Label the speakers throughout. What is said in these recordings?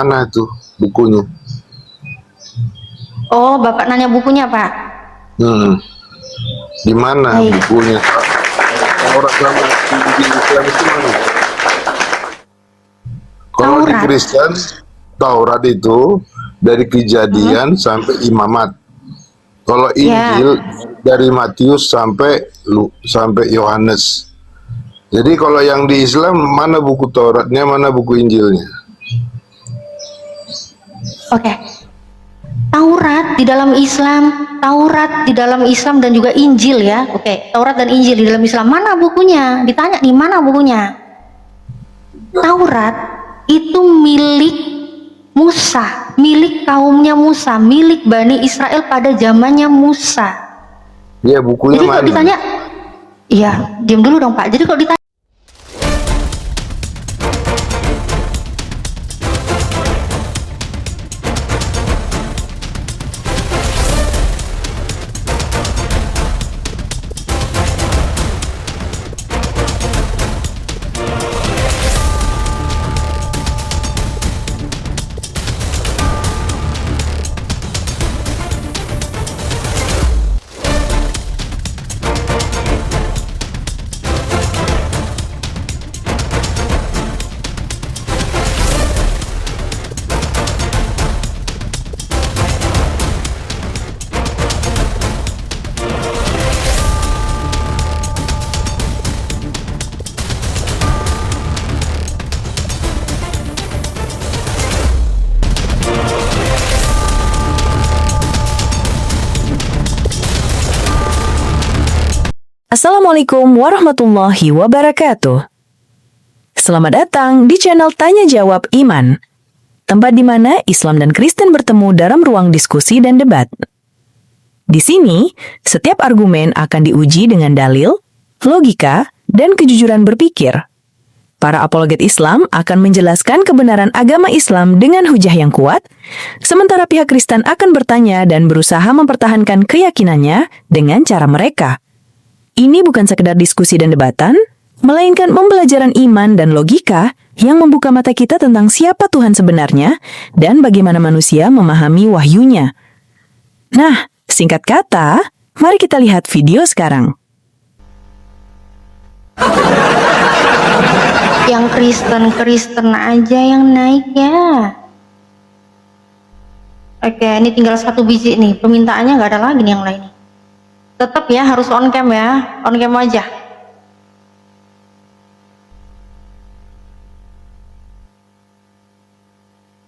Speaker 1: mana itu bukunya?
Speaker 2: Oh, Bapak nanya bukunya, Pak?
Speaker 1: Di mana
Speaker 2: Baik.
Speaker 1: bukunya? Taurat sama Injil Islam itu mana? Kalau di
Speaker 2: Taurat.
Speaker 1: Kristen, Taurat itu dari Kejadian sampai Imamat. Kalau
Speaker 2: Ya.
Speaker 1: Injil dari Matius sampai Yohanes. Jadi kalau yang di Islam mana buku Tauratnya, mana buku Injilnya?
Speaker 2: Oke. Taurat di dalam Islam, Taurat di dalam Islam dan juga Injil ya. Oke, Taurat dan Injil di dalam Islam. Mana bukunya? Ditanya nih, mana bukunya? Taurat itu milik Musa, milik kaumnya Musa, milik Bani Israel pada zamannya Musa.
Speaker 1: Ya, bukunya
Speaker 2: Jadi kalau
Speaker 1: mana?
Speaker 2: ditanya, iya, diam dulu dong Pak. Jadi kalau ditanya
Speaker 3: Assalamualaikum warahmatullahi wabarakatuh. Selamat datang di channel Tanya Jawab Iman, tempat di mana Islam dan Kristen bertemu dalam ruang diskusi dan debat. Di sini, setiap argumen akan diuji dengan dalil, logika, dan kejujuran berpikir. Para apologet Islam akan menjelaskan kebenaran agama Islam dengan hujah yang kuat, sementara pihak Kristen akan bertanya dan berusaha mempertahankan keyakinannya dengan cara mereka. Ini bukan sekedar diskusi dan debatan, melainkan pembelajaran iman dan logika yang membuka mata kita tentang siapa Tuhan sebenarnya dan bagaimana manusia memahami wahyunya. Nah, singkat kata, mari kita lihat video sekarang.
Speaker 2: yang Kristen aja yang naik ya. Oke, ini tinggal 1 biji nih. Permintaannya nggak ada lagi nih yang lain. Tetap ya, harus on cam ya. On cam aja.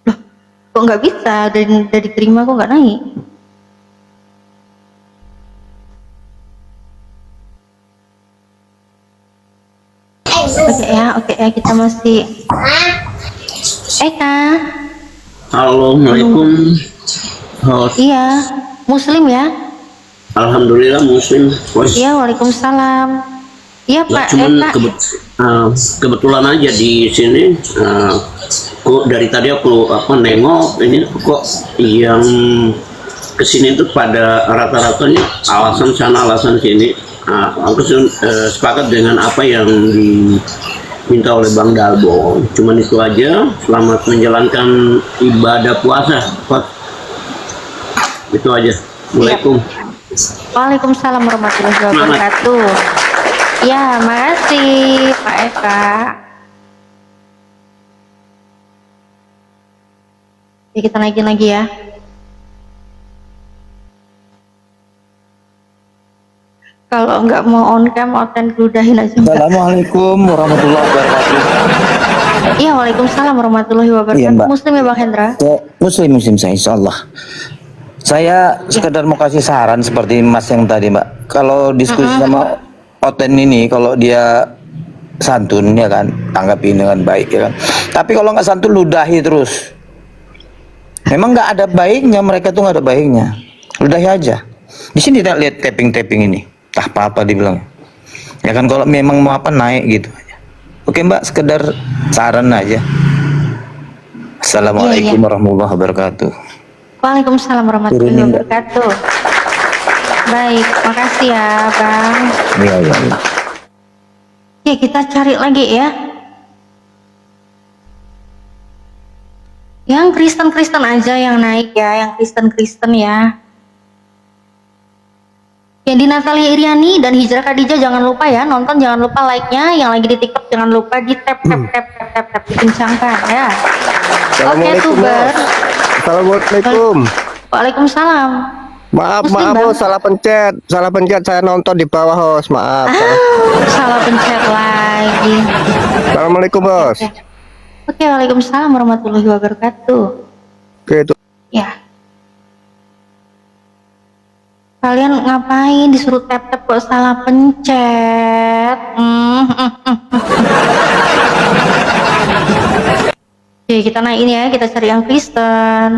Speaker 2: Loh, kok nggak bisa? Udah diterima kok nggak naik? Oke ya, kita masih Eka.
Speaker 4: Assalamualaikum.
Speaker 2: Iya, Muslim ya?
Speaker 4: Alhamdulillah Muslim.
Speaker 2: Iya, Waalaikumsalam. Iya Pak
Speaker 4: Cuman
Speaker 2: Eka.
Speaker 4: kebetulan aja di sini, kok dari tadi aku nengok ini kok yang kesini itu pada rata-ratanya alasan sana alasan sini. Aku sepakat dengan apa yang diminta oleh Bang Dalbo. Cuman itu aja. Selamat menjalankan ibadah puasa. Itu aja. Assalamualaikum.
Speaker 2: Waalaikumsalam warahmatullahi wabarakatuh. Ya, makasih Pak Eka. Ya, kita naikin lagi ya. Kalau nggak mau on cam, oten ludahin aja.
Speaker 5: Assalamualaikum warahmatullahi wabarakatuh.
Speaker 2: Iya, Waalaikumsalam warahmatullahi wabarakatuh.
Speaker 5: Iya, Mbak.
Speaker 2: Muslim ya Bang Hendra?
Speaker 5: Muslim saya insyaallah. Saya sekedar mau kasih saran seperti Mas yang tadi, Mbak. Kalau diskusi sama Oten ini, kalau dia santun ya kan, tanggapi dengan baik ya kan. Tapi kalau nggak santun, ludahi terus. Memang nggak ada baiknya, mereka tuh nggak ada baiknya. Ludahi aja. Di sini kita lihat tapping ini, tak apa-apa dibilang. Ya kan, kalau memang mau apa naik gitu aja. Oke Mbak, sekedar saran aja. Assalamualaikum warahmatullahi wabarakatuh.
Speaker 2: Waalaikumsalam warahmatullahi wabarakatuh. Baik, makasih ya Bang.
Speaker 5: Iya.
Speaker 2: Ya, kita cari lagi ya. Yang Kristen-Kristen aja yang naik ya, yang Kristen-Kristen ya. Yang di Natalia Iriani dan Hijrah Khadijah jangan lupa ya, nonton, jangan lupa like-nya, yang lagi di TikTok jangan lupa di tap dikencangkan ya. Oke tuber.
Speaker 6: Assalamualaikum.
Speaker 2: Waalaikumsalam.
Speaker 6: Maaf,
Speaker 2: Muslim,
Speaker 6: maaf,
Speaker 2: Bang.
Speaker 6: Bos, salah pencet. Saya nonton di bawah, Bos. Maaf.
Speaker 2: Salah pencet lagi.
Speaker 6: Assalamualaikum, Bos.
Speaker 2: Oke, waalaikumsalam warahmatullahi wabarakatuh.
Speaker 6: Oke, itu.
Speaker 2: Ya. Kalian ngapain disuruh tap-tap kok salah pencet? Oke, kita naik ini ya, kita cari yang Kristen.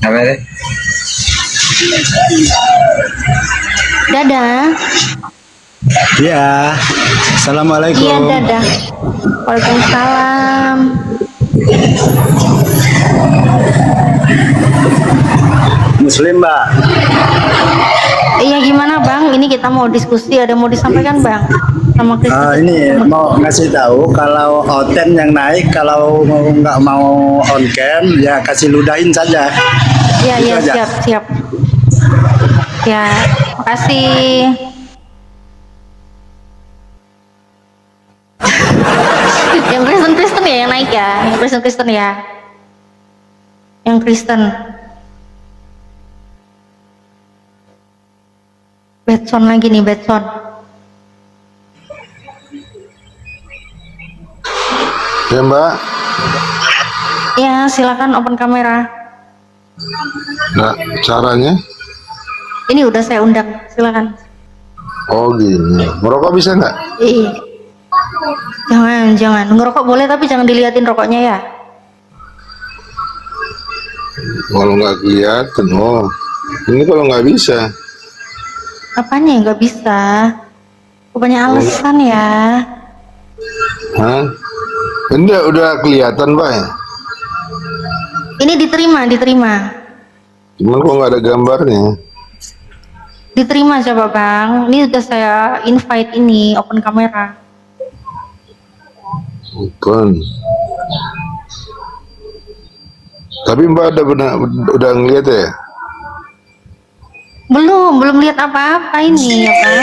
Speaker 5: Apa deh?
Speaker 2: Dadah.
Speaker 7: Ya, assalamualaikum.
Speaker 2: Iya, dadah. Waalaikumsalam.
Speaker 7: Muslim, Mbak.
Speaker 2: Iya, gimana Bang? Ini kita mau diskusi, ada mau disampaikan Bang? Sama Kristen.
Speaker 7: Ini mau ngasih tahu kalau Oten yang naik, kalau nggak mau on cam, ya kasih ludahin saja.
Speaker 2: Iya,
Speaker 7: Gitu
Speaker 2: iya,
Speaker 7: aja.
Speaker 2: siap. Ya, makasih. Yang Kristen ya yang naik ya, yang Kristen ya. Yang Kristen. Betson lagi nih, Betson.
Speaker 1: Ya Mbak.
Speaker 2: Ya, silakan open kamera.
Speaker 1: Nah, caranya?
Speaker 2: Ini udah saya undang, silakan.
Speaker 1: Oh gini. Merokok bisa nggak?
Speaker 2: Iya. Jangan. Ngerokok boleh tapi jangan diliatin rokoknya ya.
Speaker 1: Kalau nggak kelihatan. Oh, ini kalau nggak bisa.
Speaker 2: Apanya yang nggak bisa? Banyak alasan ya.
Speaker 1: Hah? Ini udah kelihatan Pak ya?
Speaker 2: Ini diterima.
Speaker 1: Cuman kok nggak ada gambarnya?
Speaker 2: Diterima coba Bang. Ini udah saya invite ini open kamera.
Speaker 1: Bukan. Tapi Mbak udah ngeliat ya?
Speaker 2: Belum lihat apa-apa ini ya Bang.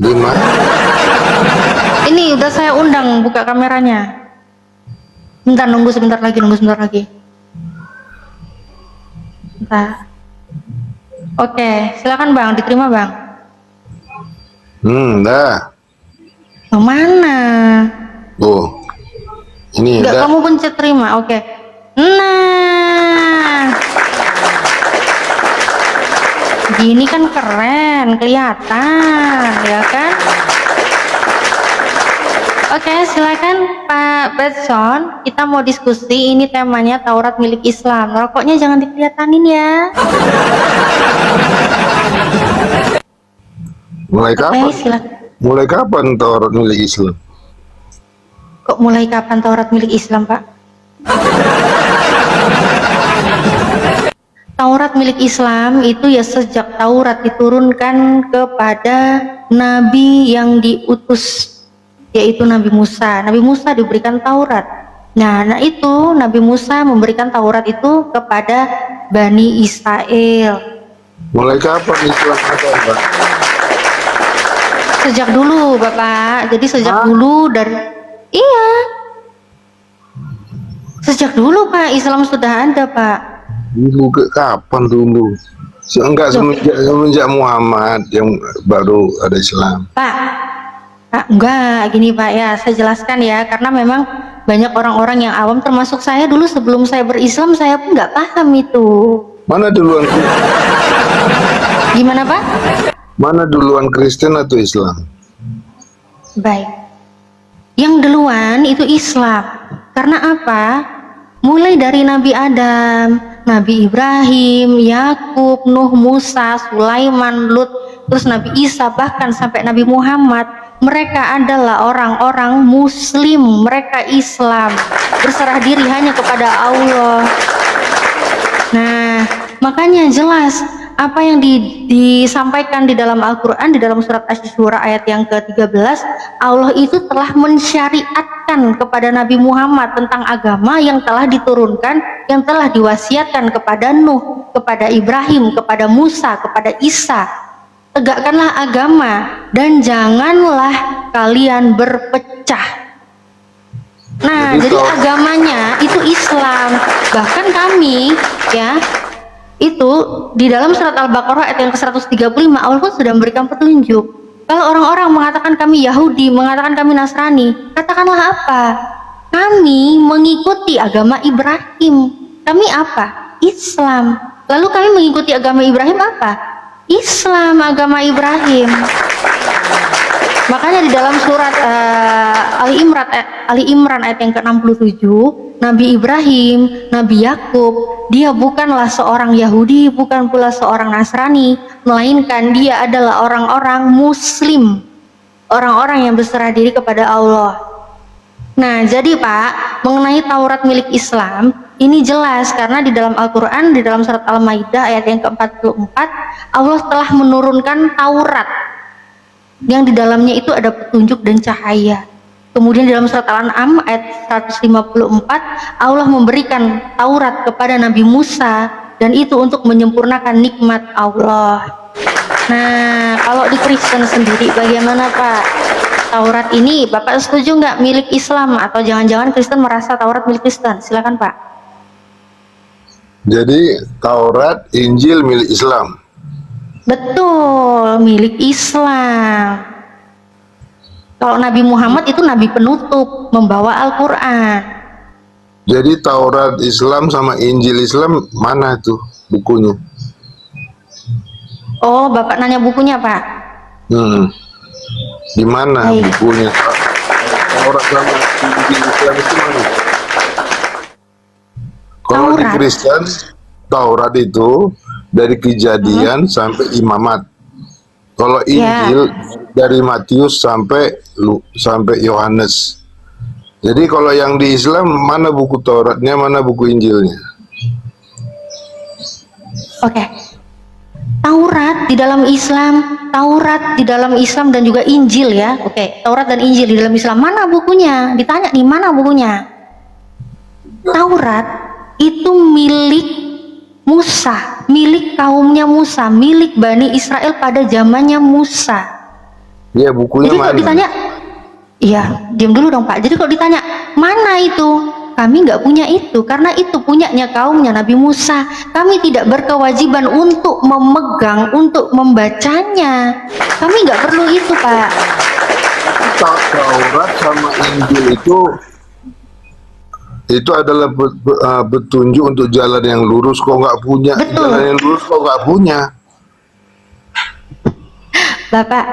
Speaker 1: Di mana?
Speaker 2: Ini udah saya undang, buka kameranya. Bentar, nunggu sebentar lagi. Bentar. Oke, silakan Bang, diterima Bang.
Speaker 1: Dah.
Speaker 2: Yang mana?
Speaker 1: Oh, ini
Speaker 2: Enggak,
Speaker 1: dah.
Speaker 2: kamu pencet terima, oke. Nah, gini kan keren, kelihatan, ya kan? Oke, silakan Pak Betson. Kita mau diskusi. Ini temanya Taurat milik Islam. Rokoknya jangan dikelihatanin ya.
Speaker 1: Mulai
Speaker 2: Oke,
Speaker 1: kapan?
Speaker 2: silakan.
Speaker 1: Mulai kapan Taurat milik Islam?
Speaker 2: Kok mulai kapan Taurat milik Islam, Pak? Taurat milik Islam itu ya sejak Taurat diturunkan kepada Nabi yang diutus, yaitu Nabi Musa. Nabi Musa diberikan Taurat. Nah itu Nabi Musa memberikan Taurat itu kepada Bani Israel.
Speaker 1: Mulai kapan Islam ada Mbak?
Speaker 2: Sejak dulu Bapak. Jadi sejak dulu dari iya. Sejak dulu Pak Islam sudah ada Pak.
Speaker 1: Dulu kapan dulu? Enggak, semenjak Muhammad yang baru ada Islam.
Speaker 2: Pak, enggak gini Pak ya, saya jelaskan ya, karena memang banyak orang-orang yang awam termasuk saya dulu sebelum saya berislam saya pun nggak paham itu.
Speaker 1: Mana duluan?
Speaker 2: Gimana Pak?
Speaker 1: Mana duluan Kristen atau Islam?
Speaker 2: Baik. Yang duluan itu Islam. Karena apa? Mulai dari Nabi Adam, Nabi Ibrahim, Yakub, Nuh, Musa, Sulaiman, Lut, terus Nabi Isa, bahkan sampai Nabi Muhammad, mereka adalah orang-orang Muslim, mereka Islam, berserah diri hanya kepada Allah. Nah, makanya jelas apa yang disampaikan di dalam Al-Quran, di dalam surat Asy-Syura ayat yang ke-13, Allah itu telah mensyariatkan kepada Nabi Muhammad tentang agama yang telah diturunkan, yang telah diwasiatkan kepada Nuh, kepada Ibrahim, kepada Musa, kepada Isa. Tegakkanlah agama dan janganlah kalian berpecah. Nah, jadi agamanya itu Islam. Bahkan kami, ya, itu di dalam surat Al-Baqarah ayat yang ke-135 Allah pun sudah memberikan petunjuk. Kalau orang-orang mengatakan kami Yahudi, mengatakan kami Nasrani, katakanlah apa? Kami mengikuti agama Ibrahim. Kami apa? Islam. Lalu kami mengikuti agama Ibrahim apa? Islam, agama Ibrahim. Makanya di dalam surat Ali Imran ayat yang ke-67, Nabi Ibrahim, Nabi Yakub, dia bukanlah seorang Yahudi, bukan pula seorang Nasrani, melainkan dia adalah orang-orang Muslim, orang-orang yang berserah diri kepada Allah. Nah, jadi Pak, mengenai Taurat milik Islam, ini jelas karena di dalam Al-Quran, di dalam surat Al-Maidah ayat yang ke-44, Allah telah menurunkan Taurat yang di dalamnya itu ada petunjuk dan cahaya. Kemudian di dalam surat Al-An'am ayat 154, Allah memberikan Taurat kepada Nabi Musa, dan itu untuk menyempurnakan nikmat Allah. Nah, kalau di Kristen sendiri bagaimana Pak? Taurat ini Bapak setuju nggak milik Islam, atau jangan-jangan Kristen merasa Taurat milik Kristen? Silakan Pak.
Speaker 1: Jadi Taurat, Injil milik Islam.
Speaker 2: Betul, milik Islam. Kalau Nabi Muhammad itu nabi penutup, membawa Al-Quran.
Speaker 1: Jadi Taurat Islam sama Injil Islam mana tuh bukunya?
Speaker 2: Oh, Bapak nanya bukunya Pak?
Speaker 1: Di mana
Speaker 2: Baik.
Speaker 1: bukunya? Taurat sama Injil Islam itu mana? Kalau di
Speaker 2: Taurat.
Speaker 1: Kristen, Taurat itu dari Kejadian sampai Imamat. Kalau Injil dari Matius sampai Yohanes. Jadi kalau yang di Islam mana buku Tauratnya, mana buku Injilnya?
Speaker 2: Oke. Taurat di dalam Islam, Taurat di dalam Islam dan juga Injil ya. Oke, Taurat dan Injil di dalam Islam, mana bukunya? Ditanya nih, mana bukunya? Taurat itu milik Musa, milik kaumnya Musa, milik Bani Israel pada zamannya Musa.
Speaker 1: Iya, bukunya
Speaker 2: Jadi kalau
Speaker 1: mana?
Speaker 2: ditanya, iya, diam dulu dong Pak. Jadi kalau ditanya, mana itu? Kami nggak punya itu, karena itu punyanya kaumnya Nabi Musa. Kami tidak berkewajiban untuk memegang, untuk membacanya. Kami nggak perlu itu Pak.
Speaker 1: Taurat sama Injil itu adalah petunjuk untuk jalan yang lurus. Kok nggak punya?
Speaker 2: Betul.
Speaker 1: Jalan yang lurus kok nggak punya?
Speaker 2: Bapak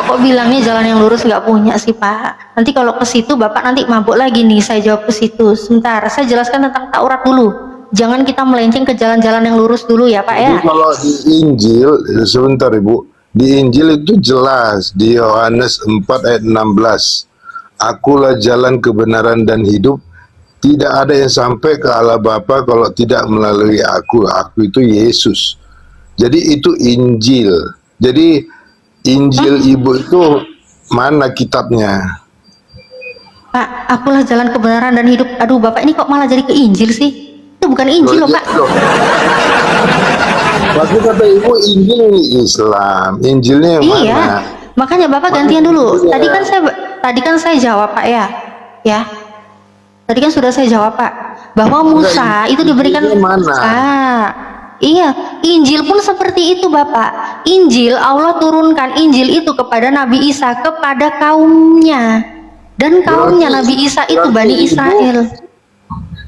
Speaker 2: kok bilangnya jalan yang lurus nggak punya sih Pak? Nanti kalau ke situ Bapak nanti mabuk lagi nih. Saya jawab ke situ. Sebentar, saya jelaskan tentang Taurat dulu. Jangan kita melenceng ke jalan-jalan yang lurus dulu ya Pak ya.
Speaker 1: Jadi kalau di Injil, sebentar Ibu, di Injil itu jelas di Yohanes 4 ayat 16. Akulah jalan kebenaran dan hidup. Tidak ada yang sampai ke Allah Bapa kalau tidak melalui aku. Aku itu Yesus. Jadi itu Injil. Jadi Injil Ibu itu mana kitabnya?
Speaker 2: Pak, akulah jalan kebenaran dan hidup. Aduh Bapak ini kok malah jadi ke Injil sih? Itu bukan Injil loh Pak.
Speaker 1: Tapi kata Ibu Injil ini Islam. Injilnya yang
Speaker 2: Iya,
Speaker 1: mana?
Speaker 2: makanya Bapak gantian dulu. Tadi kan saya jawab Pak ya. Ya. Tadi kan sudah saya jawab Pak, bahwa Musa itu diberikan
Speaker 1: Injilnya mana?
Speaker 2: Iya, Injil pun seperti itu Bapak. Injil Allah turunkan Injil itu kepada Nabi Isa, kepada kaumnya. Dan kaumnya Nabi Isa itu Bani Israel.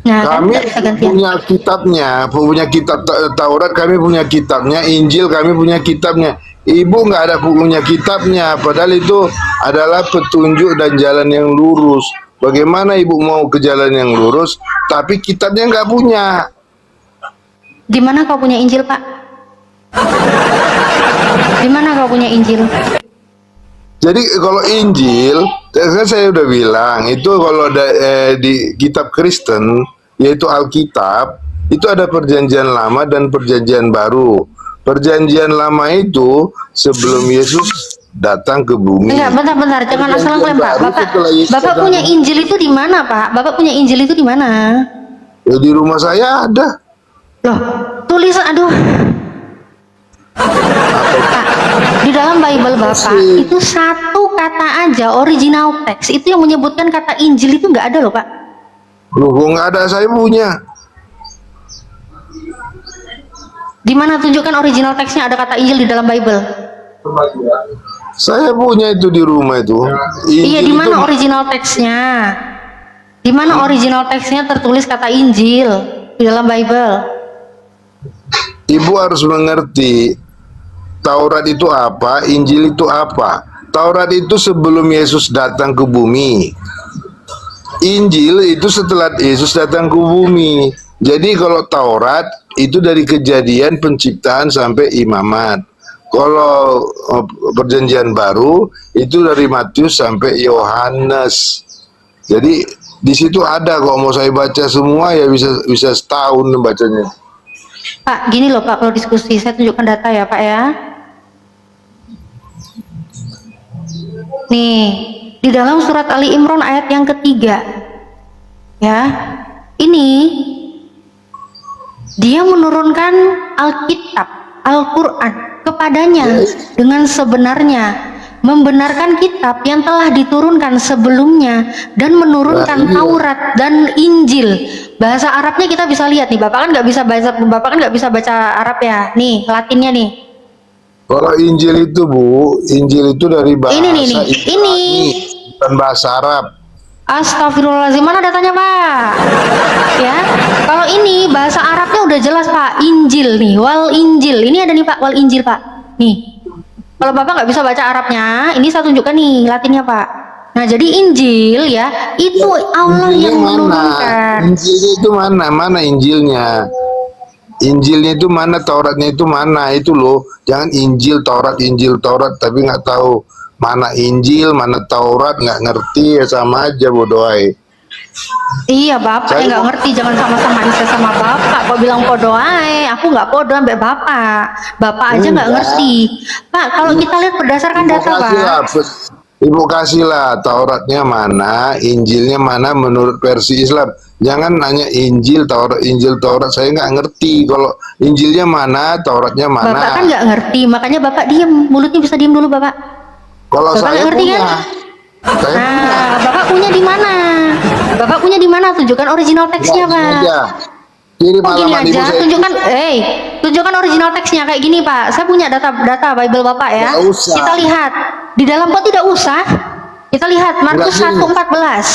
Speaker 2: Nah, kan
Speaker 1: Kami
Speaker 2: nggak bisa gantian.
Speaker 1: punya kitabnya, punya kitab Taurat, kami punya kitabnya, Injil kami punya kitabnya. Ibu nggak ada punya kitabnya, padahal itu adalah petunjuk dan jalan yang lurus. Bagaimana Ibu mau ke jalan yang lurus, tapi kitabnya nggak punya?
Speaker 2: Di mana kau punya Injil Pak? Di mana kau punya Injil?
Speaker 1: Jadi kalau Injil, kan saya udah bilang itu kalau di kitab Kristen yaitu Alkitab Itu ada perjanjian lama dan perjanjian baru. Perjanjian lama itu sebelum Yesus datang ke bumi.
Speaker 2: Enggak, bentar, jangan asal klaim Pak.
Speaker 1: Baru setelah Yesus
Speaker 2: Bapak
Speaker 1: datang
Speaker 2: punya
Speaker 1: ke bumi.
Speaker 2: Injil itu di mana Pak? Bapak punya Injil itu di mana?
Speaker 1: Ya, di rumah saya ada.
Speaker 2: Loh, tulis, aduh. Pak, di dalam Bible Bapak itu satu kata aja original teks itu yang menyebutkan kata Injil itu nggak ada loh Pak.
Speaker 1: Loh, kok nggak ada, saya punya.
Speaker 2: Di mana tunjukkan original teksnya ada kata Injil di dalam Bible?
Speaker 1: Saya punya itu di rumah itu.
Speaker 2: Iya, di
Speaker 1: Injil
Speaker 2: mana
Speaker 1: itu-
Speaker 2: original teksnya? Di mana original teksnya tertulis kata Injil di dalam Bible?
Speaker 1: Ibu harus mengerti Taurat itu apa, Injil itu apa. Taurat itu sebelum Yesus datang ke bumi. Injil itu setelah Yesus datang ke bumi. Jadi kalau Taurat itu dari kejadian penciptaan sampai imamat. Kalau perjanjian baru itu dari Matius sampai Yohanes. Jadi di situ ada, kok mau saya baca semua ya bisa setahun bacanya.
Speaker 2: Pak, gini loh Pak, kalau diskusi saya tunjukkan data ya Pak ya. Nih, di dalam surat Ali Imran ayat yang ketiga, ya, ini dia menurunkan Alkitab, Al-Quran kepadanya dengan sebenarnya, membenarkan kitab yang telah diturunkan sebelumnya dan menurunkan Taurat dan Injil. Bahasa Arabnya kita bisa lihat nih, Bapak kan nggak bisa baca Arab ya. Nih, Latinnya nih.
Speaker 1: Kalau Injil itu Bu, Injil itu dari bahasa
Speaker 2: Ini.
Speaker 1: Ibrani, bukan bahasa Arab.
Speaker 2: Astagfirullahaladzim, mana datanya Pak? Ya, kalau ini bahasa Arabnya udah jelas Pak, Injil nih, wal Injil. Ini ada nih Pak, wal Injil Pak. Nih, kalau Bapak nggak bisa baca Arabnya, ini saya tunjukkan nih Latinnya Pak. Nah, jadi Injil ya, itu Allah
Speaker 1: Injilnya
Speaker 2: yang
Speaker 1: mana?
Speaker 2: menurunkan.
Speaker 1: Injilnya itu mana? Mana Injilnya? Injilnya itu mana? Tauratnya itu mana? Itu loh. Jangan Injil Taurat, tapi nggak tahu mana Injil, mana Taurat, nggak ngerti, ya sama aja bodoh ae.
Speaker 2: Iya Bapak
Speaker 1: Saya-
Speaker 2: yang nggak ngerti, jangan sama-samain saya sama Bapak. Kok bilang podo ae, aku nggak podo sampai Bapak. Bapak aja nggak
Speaker 1: Enggak.
Speaker 2: ngerti. Pak, kalau kita lihat berdasarkan data Pak.
Speaker 1: Ibu kasihlah Tauratnya mana, Injilnya mana menurut versi Islam. Jangan nanya Injil, Taurat, saya nggak ngerti. Kalau Injilnya mana, Tauratnya mana.
Speaker 2: Bapak kan nggak ngerti, makanya Bapak diem, mulutnya bisa diem dulu Bapak.
Speaker 1: Kalau
Speaker 2: Bapak
Speaker 1: saya
Speaker 2: nggak ngerti
Speaker 1: punya,
Speaker 2: kan?
Speaker 1: saya punya.
Speaker 2: Nah, Bapak punya di mana? Bapak punya di mana? Tunjukkan original teksnya
Speaker 1: Gini
Speaker 2: Pak.
Speaker 1: aja. Kirim
Speaker 2: Oh, gini
Speaker 1: alamat ibu
Speaker 2: aja,
Speaker 1: saya.
Speaker 2: tunjukkan original teksnya kayak gini Pak. Saya punya data Bible Bapak ya.
Speaker 1: Nggak usah.
Speaker 2: Kita lihat di dalam, kok tidak usah. Kita lihat Markus
Speaker 1: Nggak gini.
Speaker 2: 1:14.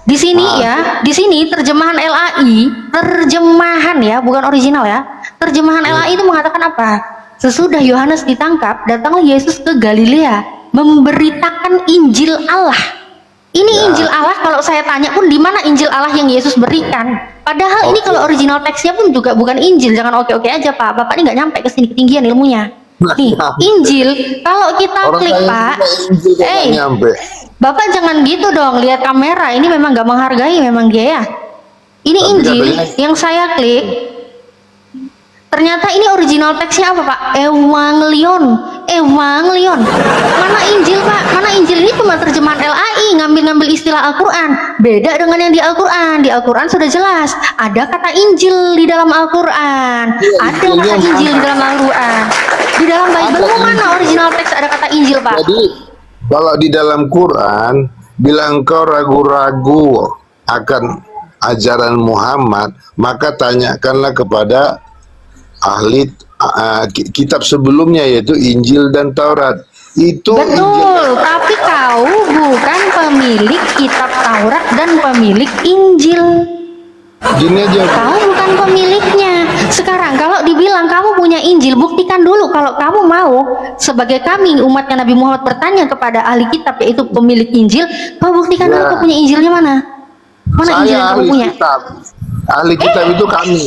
Speaker 2: Di sini ya, di sini terjemahan LAI, terjemahan ya, bukan original ya. Terjemahan LAI itu mengatakan apa? Sesudah Yohanes ditangkap, datanglah Yesus ke Galilea memberitakan Injil Allah. Ini Injil Allah, kalau saya tanya pun di mana Injil Allah yang Yesus berikan? Padahal ini kalau original teksnya pun juga bukan Injil. Jangan oke-oke aja Pak. Bapak ini nggak nyampe ke sini ketinggian ilmunya. Nih, Injil kalau kita
Speaker 1: Orang
Speaker 2: klik
Speaker 1: saya
Speaker 2: Pak,
Speaker 1: punya Injil kok nggak nyampe.
Speaker 2: Bapak jangan gitu dong, lihat kamera. Ini memang nggak menghargai memang dia ya. Ini
Speaker 1: Tapi
Speaker 2: Injil
Speaker 1: katanya-
Speaker 2: yang saya klik. Ternyata ini original teksnya apa Pak? Evangelion. Mana Injil Pak? Mana Injil? Ini cuma terjemahan LAI, ngambil-ngambil istilah Al-Quran. Beda dengan yang di Al-Quran. Di Al-Quran sudah jelas ada kata Injil di dalam Al-Quran.
Speaker 1: Iya,
Speaker 2: Ada
Speaker 1: Injilnya
Speaker 2: kata Injil di
Speaker 1: mana?
Speaker 2: dalam Al-Quran. Di dalam Bible
Speaker 1: Ada
Speaker 2: mana original teks ada kata Injil Pak?
Speaker 1: Jadi kalau di dalam Quran, bila engkau ragu-ragu akan ajaran Muhammad, maka tanyakanlah kepada ahli kitab sebelumnya, yaitu Injil dan Taurat. Itu Injil.
Speaker 2: Betul, tapi kau bukan pemilik kitab Taurat dan pemilik Injil.
Speaker 1: Gini aja,
Speaker 2: Kau bukan pemiliknya. Sekarang kalau dibilang kamu punya Injil, buktikan dulu kalau kamu mau. Sebagai kami umatnya Nabi Muhammad bertanya kepada ahli kitab, yaitu pemilik Injil, kau buktikan dulu
Speaker 1: Ya.
Speaker 2: kau punya Injilnya mana? Mana Injil
Speaker 1: saya
Speaker 2: yang kamu
Speaker 1: ahli
Speaker 2: punya?
Speaker 1: kitab. Ahli kitab itu kami.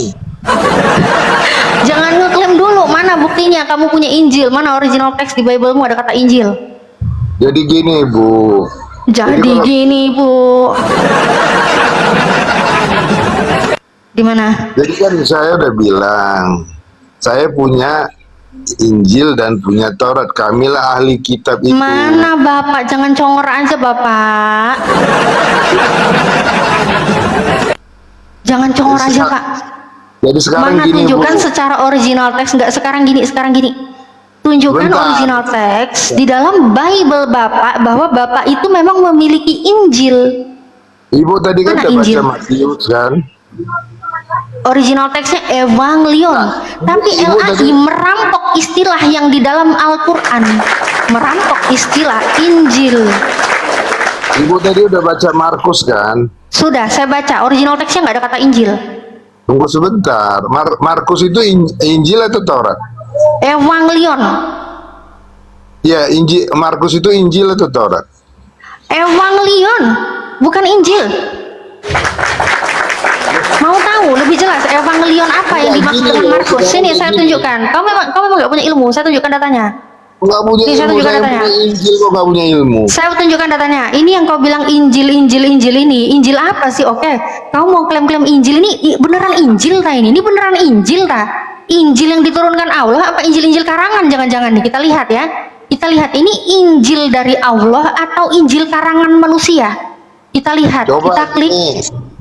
Speaker 2: Jangan ngeklaim dulu mana buktinya kamu punya Injil, mana original teks di Biblemu ada kata Injil.
Speaker 1: Jadi gini Bu.
Speaker 2: Jadi
Speaker 1: kalau-
Speaker 2: gini Bu. Di mana?
Speaker 1: Jadi kan saya udah bilang, saya punya Injil dan punya Taurat. Kamilah ahli kitab itu.
Speaker 2: Mana Bapak? Jangan congor aja Bapak. Jangan congor aja Pak.
Speaker 1: Jadi sekarang
Speaker 2: Mana
Speaker 1: gini,
Speaker 2: tunjukkan
Speaker 1: Bu.
Speaker 2: secara original teks, nggak sekarang gini. Tunjukkan
Speaker 1: Bentar.
Speaker 2: original teks di dalam Bible Bapak bahwa Bapak itu memang memiliki Injil.
Speaker 1: Ibu tadi kan
Speaker 2: Mana
Speaker 1: udah baca
Speaker 2: Injil?
Speaker 1: Matius kan?
Speaker 2: Original teksnya Evangelion, tapi
Speaker 1: Ibu
Speaker 2: LAI
Speaker 1: tadi-
Speaker 2: merampok istilah yang di dalam Al-Quran, merampok istilah Injil.
Speaker 1: Ibu tadi udah baca Markus kan?
Speaker 2: Sudah saya baca, original teksnya nggak ada kata Injil.
Speaker 1: Tunggu sebentar. Markus itu Injil atau Taurat?
Speaker 2: Evangelion,
Speaker 1: Ya, Injil. Markus itu Injil atau Taurat?
Speaker 2: Evangelion, bukan Injil. Mau tahu lebih jelas Evangelion apa yang
Speaker 1: Ya,
Speaker 2: dimaksud
Speaker 1: gini
Speaker 2: dengan
Speaker 1: loh,
Speaker 2: Markus?
Speaker 1: sekarang
Speaker 2: Sini saya
Speaker 1: gini.
Speaker 2: tunjukkan. Kamu memang nggak punya ilmu. Saya tunjukkan datanya.
Speaker 1: Nggak punya
Speaker 2: Ini saya
Speaker 1: ilmu.
Speaker 2: tunjukkan
Speaker 1: Saya
Speaker 2: datanya.
Speaker 1: punya Injil kok nggak punya ilmu.
Speaker 2: Saya tunjukkan datanya. Ini yang kau bilang Injil ini. Injil apa sih? Oke, kau mau klaim-klaim Injil ini beneran Injil ta ini? Ini beneran Injil ta? Injil yang diturunkan Allah apa Injil karangan? Jangan-jangan nih kita lihat ya. Kita lihat ini Injil dari Allah atau Injil karangan manusia. Kita lihat,
Speaker 1: Coba
Speaker 2: kita klik.
Speaker 1: nih.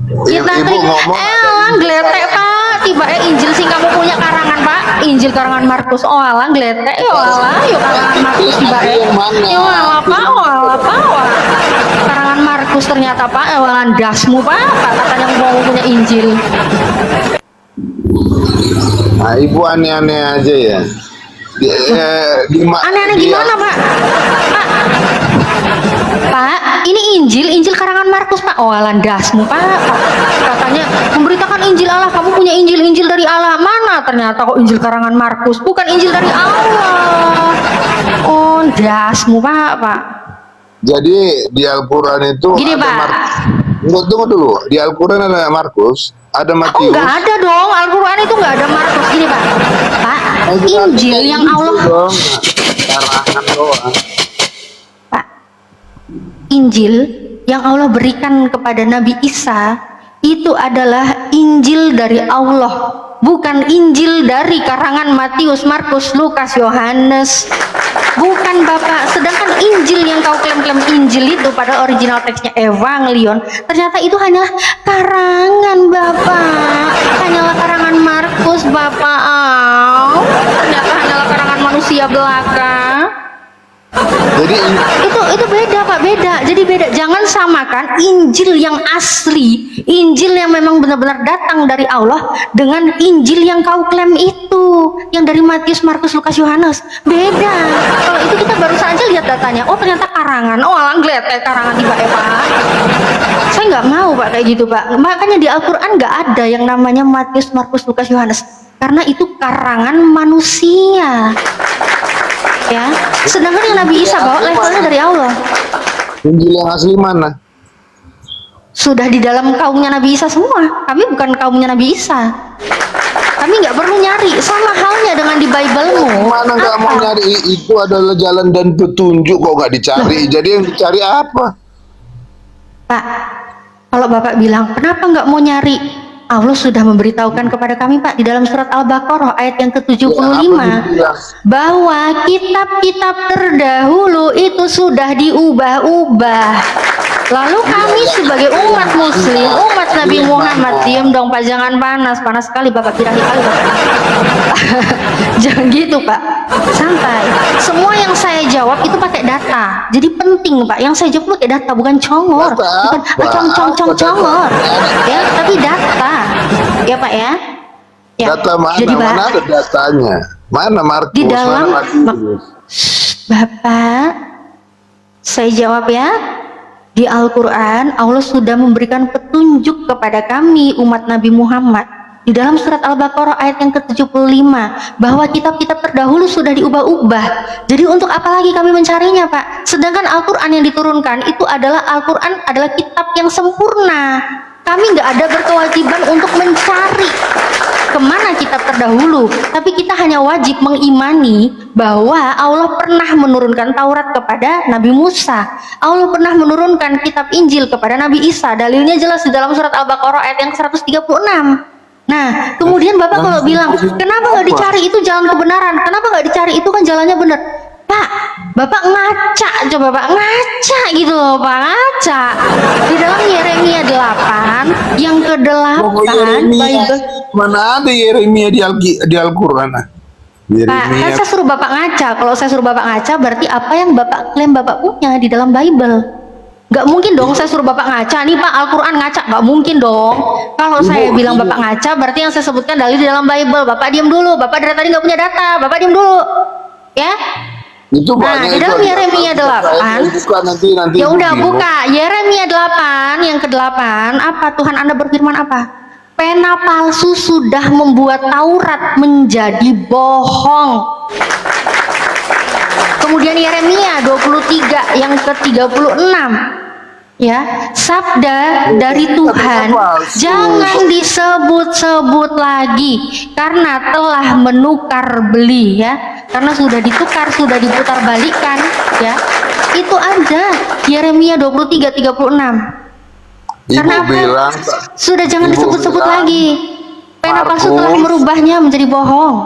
Speaker 2: Kita
Speaker 1: Ibu
Speaker 2: klik.
Speaker 1: ngomong
Speaker 2: Elang gletek Pak. Tiba Injil sing kamu punya karangan Pak. Injil karangan Markus. Oh alang gletek. Yo alang, yo karangan Markus tiba
Speaker 1: Yang mana?
Speaker 2: Yo alang Pak, wah. Karangan Markus ternyata Pak. Alang dasmu Pak. Pak katanya mau punya Injil.
Speaker 1: Nah, ibu aneh-aneh aja ya.
Speaker 2: Aneh-aneh gimana Pak? Pak, ini Injil karangan Markus Pak. Oh alang dasmu Pak. Katanya memberitakan Injil Allah. Kamu punya Injil dari Allah. Mana ternyata kok Injil karangan Markus, bukan Injil dari Allah. Oh dasmu Pak.
Speaker 1: Jadi di Al-Quran itu
Speaker 2: Gini,
Speaker 1: ada
Speaker 2: Pak.
Speaker 1: Tunggu dulu. Di Al-Quran ada Markus, ada
Speaker 2: Oh
Speaker 1: Matius.
Speaker 2: nggak ada dong, Al-Quran itu nggak ada Markus. Gini Pak, Injil yang Allah,
Speaker 1: dong. Karangan doang.
Speaker 2: Pak, Injil yang Allah berikan kepada Nabi Isa itu adalah Injil dari Allah, bukan Injil dari karangan Matius, Markus, Lukas, Yohanes. Bukan Bapak. Sedangkan Injil yang kau klaim-klaim Injil itu pada original teksnya Evangelion, ternyata itu hanyalah karangan Bapak. Hanyalah karangan Markus Bapak. Ternyata hanyalah karangan manusia belaka.
Speaker 1: Jadi
Speaker 2: Itu beda Pak, beda. Jadi beda. Jangan samakan Injil yang asli, Injil yang memang benar-benar datang dari Allah dengan Injil yang kau klaim itu, yang dari Matius, Markus, Lukas, Yohanes. Beda. Kalau itu kita baru saja lihat datanya. Oh ternyata karangan. Oh alang gletek karangan tiba Pak. Saya nggak mau Pak kayak gitu Pak. Makanya di Al-Quran nggak ada yang namanya Matius, Markus, Lukas, Yohanes. Karena itu karangan manusia. Ya, sedangkan yang Nabi Isa bawa levelnya dari Allah.
Speaker 1: Injil yang asli mana?
Speaker 2: Sudah di dalam kaumnya Nabi Isa semua. Kami bukan kaumnya Nabi Isa. Kami nggak perlu nyari. Sama halnya dengan di Bible-mu.
Speaker 1: Mana nggak mau
Speaker 2: Apa?
Speaker 1: nyari, itu adalah jalan dan petunjuk kok nggak dicari. Jadi yang dicari apa?
Speaker 2: Pak, kalau Bapak bilang, kenapa nggak mau nyari? Allah sudah memberitahukan kepada kami Pak di dalam surat Al-Baqarah ayat yang ke-75
Speaker 1: Ya, apa dibilang?
Speaker 2: bahwa kitab-kitab terdahulu itu sudah diubah-ubah. Lalu kami sebagai umat muslim, umat Nabi Muhammad, diam dong Pak, jangan panas sekali Bapak, birahi kali Bapak. Jangan gitu Pak, santai. Semua yang saya jawab itu pakai data, jadi penting Pak. Yang saya jawab pakai data, bukan congor,
Speaker 1: Data
Speaker 2: bukan
Speaker 1: apa?
Speaker 2: congor, ya, tapi data, ya Pak ya. Ya.
Speaker 1: Data mana?
Speaker 2: Jadi Pak,
Speaker 1: Mana ada datanya? Mana Markus?
Speaker 2: di dalam
Speaker 1: Mana Matius?
Speaker 2: Bapak, saya jawab ya. Di Al-Quran, Allah sudah memberikan petunjuk kepada kami umat Nabi Muhammad di dalam surat Al-Baqarah ayat yang ke-75 bahwa kitab-kitab terdahulu sudah diubah-ubah. Jadi untuk apa lagi kami mencarinya Pak? Sedangkan Al-Quran yang diturunkan itu adalah Al-Quran adalah kitab yang sempurna. Kami nggak ada berkewajiban untuk mencari kemana kitab terdahulu, tapi kita hanya wajib mengimani bahwa Allah pernah menurunkan Taurat kepada Nabi Musa, Allah pernah menurunkan kitab Injil kepada Nabi Isa. Dalilnya jelas di dalam surat Al-Baqarah ayat yang 136. Nah, kemudian Bapak kalau bilang, kenapa nggak dicari itu jalan kebenaran? Kenapa nggak dicari itu kan jalannya benar? Pak, Bapak ngaca, coba Pak ngaca gitu loh, Pak ngaca. Di dalam Yeremia 8 yang ke-8 Bible.
Speaker 1: Mana ada Yeremia di Al-Quran?
Speaker 2: Pak, kan saya suruh Bapak ngaca. Kalau saya suruh Bapak ngaca, berarti apa yang Bapak klaim Bapak punya di dalam Bible. Nggak mungkin dong saya suruh Bapak ngaca. Nih Pak, Al-Quran ngaca. Nggak mungkin dong. Kalau saya bilang Bapak ngaca, berarti yang saya sebutkan dalil di dalam Bible. Bapak diam dulu. Bapak dari tadi nggak punya data. Bapak diam dulu. Ya?
Speaker 1: Itu
Speaker 2: Nah, di dalam Yeremia 8.
Speaker 1: Buka nanti
Speaker 2: Ya udah
Speaker 1: bingung.
Speaker 2: buka Yeremia 8 yang ke-8. Apa Tuhan Anda berfirman apa? Pena palsu sudah membuat Taurat menjadi bohong. Kemudian Yeremia 23 yang ke-36. Ya, sabda dari Tuhan jangan disebut-sebut lagi karena telah menukar beli ya. Karena sudah ditukar, sudah diputar balikan ya. Itu ada Yeremia 23:36. Karena apa?
Speaker 1: Bilang,
Speaker 2: Sudah jangan
Speaker 1: Ibu
Speaker 2: disebut-sebut
Speaker 1: bilang,
Speaker 2: lagi. Pena palsu telah
Speaker 1: Markus.
Speaker 2: merubahnya menjadi bohong.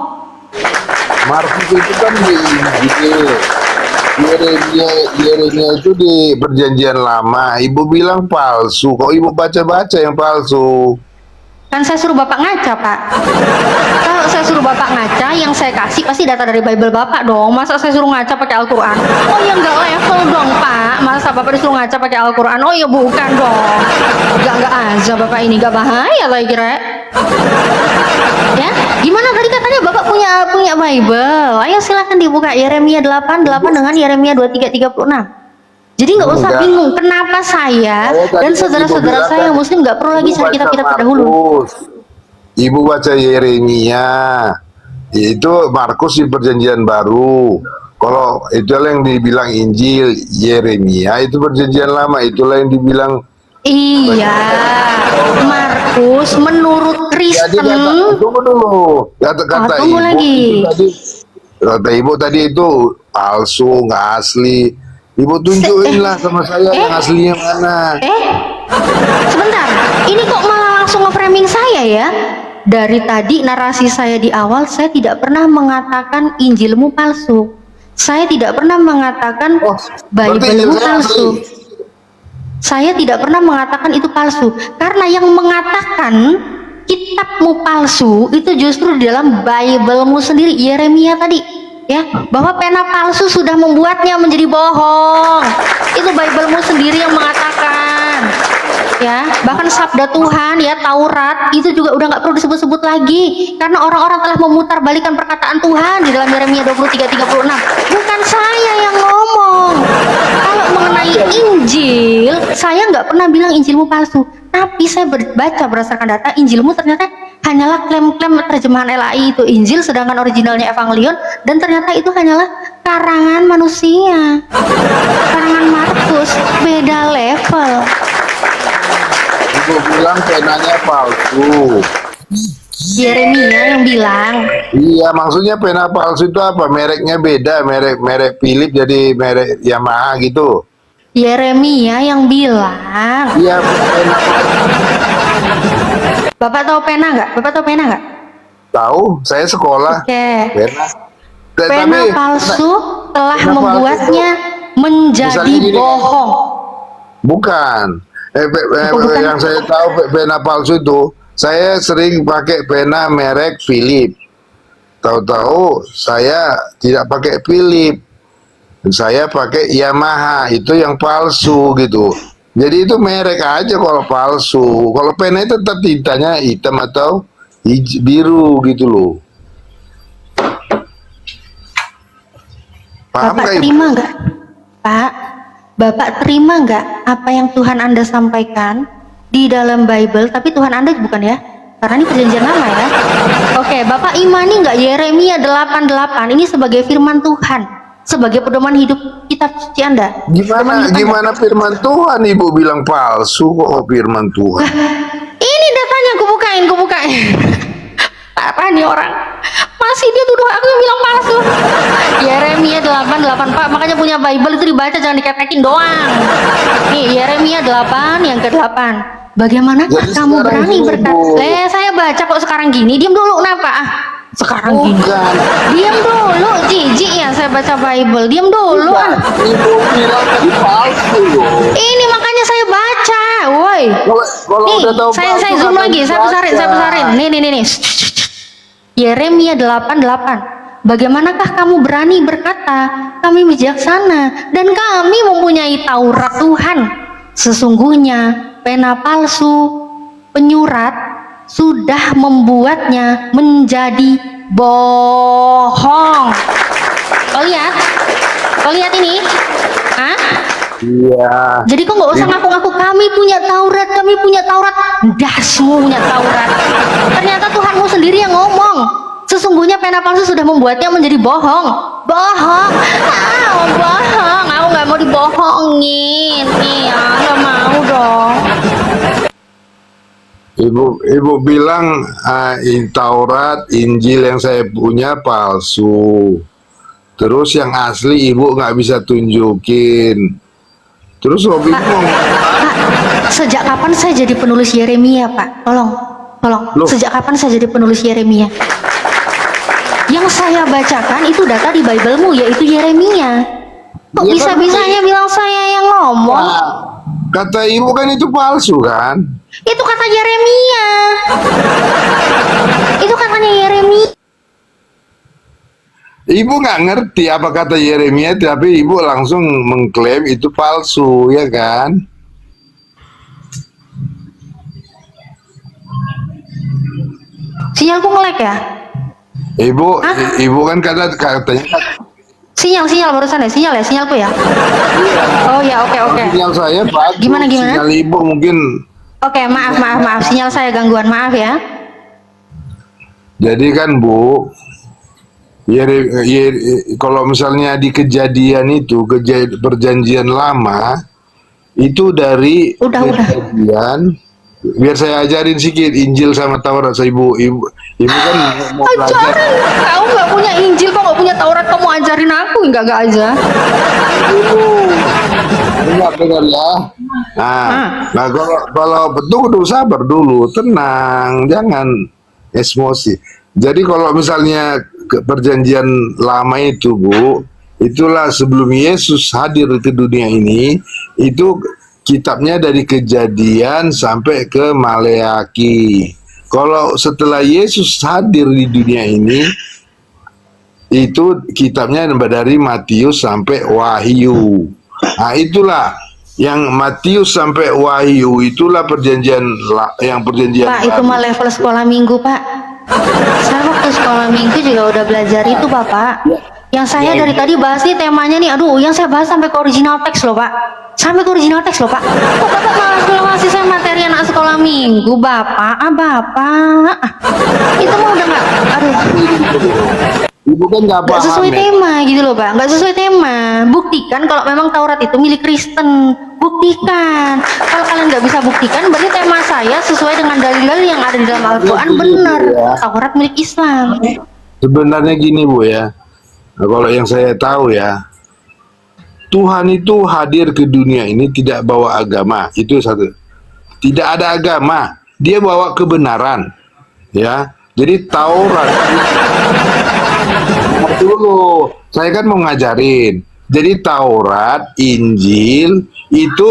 Speaker 1: Markus itu kan di Injil. Yeremia itu di perjanjian lama. Ibu bilang palsu. Kok ibu baca-baca yang palsu?
Speaker 2: Kan saya suruh Bapak ngaca, Pak. Kalau saya suruh Bapak ngaca, yang saya kasih pasti data dari Bible Bapak dong. Masa saya suruh ngaca pakai Al-Quran? Oh ya nggak level dong, Pak. Masa Bapak disuruh ngaca pakai Al-Quran? Oh ya bukan dong. Nggak aja Bapak ini, nggak bahaya lah kira. Ya, gimana tadi katanya Bapak punya Bible? Ayo silakan dibuka Yeremia 8 dengan Yeremia 23:36. Jadi nggak usah
Speaker 1: Enggak.
Speaker 2: bingung kenapa saya dan saudara-saudara saya yang Muslim nggak perlu lagi cari kitab-kitab terdahulu.
Speaker 1: Ibu baca Yeremia, itu Markus di perjanjian baru. Kalau itulah yang dibilang Injil, Yeremia itu perjanjian lama. Itulah yang dibilang.
Speaker 2: Iya, Markus menurut
Speaker 1: Jadi
Speaker 2: Kristen.
Speaker 1: tunggu dulu. Kata
Speaker 2: tunggu
Speaker 1: ibu
Speaker 2: lagi.
Speaker 1: itu tadi, kata ibu tadi itu palsu, nggak asli. Ibu tunjukin lah sama saya yang aslinya mana.
Speaker 2: Sebentar, ini kok malah langsung nge-framing saya ya? Dari tadi narasi saya di awal, saya tidak pernah mengatakan Injilmu palsu. Saya tidak pernah mengatakan
Speaker 1: berarti
Speaker 2: Bible-mu
Speaker 1: Injil saya
Speaker 2: palsu.
Speaker 1: asli.
Speaker 2: Saya tidak pernah mengatakan itu palsu. Karena yang mengatakan kitabmu palsu itu justru di dalam Bible-mu sendiri, Yeremia tadi. Ya, bahwa pena palsu sudah membuatnya menjadi bohong. Itu Bible-mu sendiri yang mengatakan. Ya, bahkan sabda Tuhan ya Taurat itu juga udah nggak perlu disebut-sebut lagi karena orang-orang telah memutar balikan perkataan Tuhan di dalam Yeremia 23:36. Bukan saya yang ngomong. Kalau mengenai Injil, saya nggak pernah bilang Injilmu palsu, tapi saya baca berdasarkan data Injilmu ternyata hanyalah klaim-klaim terjemahan LAI itu Injil, sedangkan originalnya Evangelion, dan ternyata itu hanyalah karangan manusia, karangan Markus, beda level.
Speaker 1: Ibu bilang penanya palsu.
Speaker 2: Yeremia yang bilang.
Speaker 1: Iya, maksudnya pena palsu itu apa? Mereknya beda, merek Philips jadi merek Yamaha gitu.
Speaker 2: Yeremia yang bilang.
Speaker 1: Iya, pena
Speaker 2: Bapak tahu pena nggak? Bapak tahu pena nggak?
Speaker 1: tahu. Saya sekolah.
Speaker 2: Oke.
Speaker 1: Pena.
Speaker 2: Pena palsu telah
Speaker 1: pena palsu
Speaker 2: membuatnya menjadi
Speaker 1: Misalnya gini,
Speaker 2: bohong.
Speaker 1: Bukan.
Speaker 2: Bukan.
Speaker 1: Yang saya tahu pena palsu itu, saya sering pakai pena merek Philips. Tahu-tahu saya tidak pakai Philips. Saya pakai Yamaha, itu yang palsu gitu. Jadi itu merek aja kalau palsu. Kalau pena itu tetap tintanya hitam atau biru gitu loh. Paham
Speaker 2: Bapak
Speaker 1: nggak, Ibu?
Speaker 2: terima nggak? Pak, Bapak terima nggak apa yang Tuhan Anda sampaikan di dalam Bible? Tapi Tuhan Anda bukan ya? Karena ini perjanjian lama ya. Oke, Bapak imani nggak Yeremia 8:8 ini sebagai firman Tuhan, sebagai pedoman hidup kitab suci Anda?
Speaker 1: Gimana firman Tuhan Ibu bilang palsu kok firman Tuhan?
Speaker 2: Ini datanya aku bukain. Apa nih orang? Masih dia tuduh aku yang bilang palsu. Yeremia 8:8 Pak, makanya punya Bible itu dibaca jangan diketekin doang. Nih Yeremia 8 yang ke-8. Bagaimana
Speaker 1: Jadi
Speaker 2: kamu
Speaker 1: sekarang
Speaker 2: berani
Speaker 1: ini,
Speaker 2: berkata?
Speaker 1: Bu.
Speaker 2: Saya baca kok sekarang gini? Diam dulu kenapa? Ah, sekarang gini.
Speaker 1: Bukan.
Speaker 2: Diam dulu, jijik ya saya baca Bible. Diam dulu ah.
Speaker 1: Ibu bilang tadi palsu loh.
Speaker 2: Ini makanya saya baca, woi.
Speaker 1: Kalau
Speaker 2: Nih,
Speaker 1: udah tahu
Speaker 2: saya
Speaker 1: palsu,
Speaker 2: zoom
Speaker 1: ngapain
Speaker 2: lagi, saya besarin.
Speaker 1: baca?
Speaker 2: Nih. Yeremia 8:8. Bagaimanakah kamu berani berkata, kami bijaksana dan kami mempunyai Taurat Tuhan. Sesungguhnya pena palsu penyurat sudah membuatnya menjadi bohong. Kau lihat? Kau lihat ini? Hah?
Speaker 1: Iya.
Speaker 2: Jadi kok nggak usah ngaku-ngaku kami punya Taurat, kami punya Taurat. Dasmu punya Taurat. Ternyata Tuhanmu sendiri yang ngomong. Sesungguhnya pena palsu sudah membuatnya menjadi bohong. Bohong. Bohong. Aku nggak mau dibohongin. Nih, nggak mau dong.
Speaker 1: Ibu bilang Taurat, Injil yang saya punya palsu. Terus yang asli ibu nggak bisa tunjukin. Terus Robi ngomong,
Speaker 2: Pak, sejak kapan saya jadi penulis Yeremia, Pak? Tolong.
Speaker 1: Loh.
Speaker 2: Sejak kapan saya jadi penulis Yeremia? Yang saya bacakan itu data di Bible-mu, yaitu Yeremia. Kok
Speaker 1: Ya,
Speaker 2: bisa-bisanya bilang saya yang ngomong?
Speaker 1: kata ibu kan itu palsu kan?
Speaker 2: Itu kata Yeremia. Itu katanya Yeremia.
Speaker 1: Ibu nggak ngerti apa kata Yeremia, tapi ibu langsung mengklaim itu palsu, ya kan?
Speaker 2: Sinyalku nge-lag ya?
Speaker 1: Ibu kan katanya
Speaker 2: Sinyal barusan ya? Sinyalku ya? Oh ya, oke.
Speaker 1: sinyal saya bagus.
Speaker 2: Gimana?
Speaker 1: Sinyal ibu mungkin.
Speaker 2: Oke, maaf. Sinyal saya gangguan, maaf ya.
Speaker 1: Jadi kan Bu, kalau misalnya di kejadian itu perjanjian lama itu dari
Speaker 2: Udah.
Speaker 1: kejadian. Biar saya ajarin sedikit Injil sama Taurat. Ibu kan mau belajar.
Speaker 2: Ajarin. Kamu nggak punya Injil, kok nggak punya Taurat, kamu ajarin aku enggak aja.
Speaker 1: Dengar ya. Nah kalau betul sabar dulu, tenang, jangan emosi. Jadi kalau misalnya perjanjian lama itu Bu, itulah sebelum Yesus hadir ke dunia ini, itu kitabnya dari Kejadian sampai ke Maleaki. Kalau setelah Yesus hadir di dunia ini, itu kitabnya dari Matius sampai Wahyu. Nah itulah yang Matius sampai Wahyu, itulah perjanjian
Speaker 2: Pak, itu mah level sekolah minggu, Pak. Saya waktu sekolah minggu juga udah belajar itu, Bapak. Yang saya dari tadi bahas nih temanya nih, aduh, yang saya bahas sampai ke original teks loh, Pak. Sampai ke original teks loh, Pak. Kok Bapak malah ngasih saya materi anak sekolah minggu, Bapak? Bapak. Itu mah udah nggak, aduh.
Speaker 1: Ibu kan nggak
Speaker 2: Nggak
Speaker 1: paham
Speaker 2: sesuai
Speaker 1: ya.
Speaker 2: tema gitu loh, Pak. Nggak sesuai tema. Buktikan kalau memang Taurat itu milik Kristen. Buktikan. Kalau kalian nggak bisa buktikan, berarti tema saya sesuai dengan dalil-dalil yang ada di dalam Al-Quran benar. Taurat milik Islam.
Speaker 1: Sebenarnya gini Bu ya, nah, kalau yang saya tahu ya, Tuhan itu hadir ke dunia ini tidak bawa agama, itu satu. Tidak ada agama, dia bawa kebenaran, ya. Jadi Taurat dulu, saya kan mau ngajarin. Jadi Taurat, Injil itu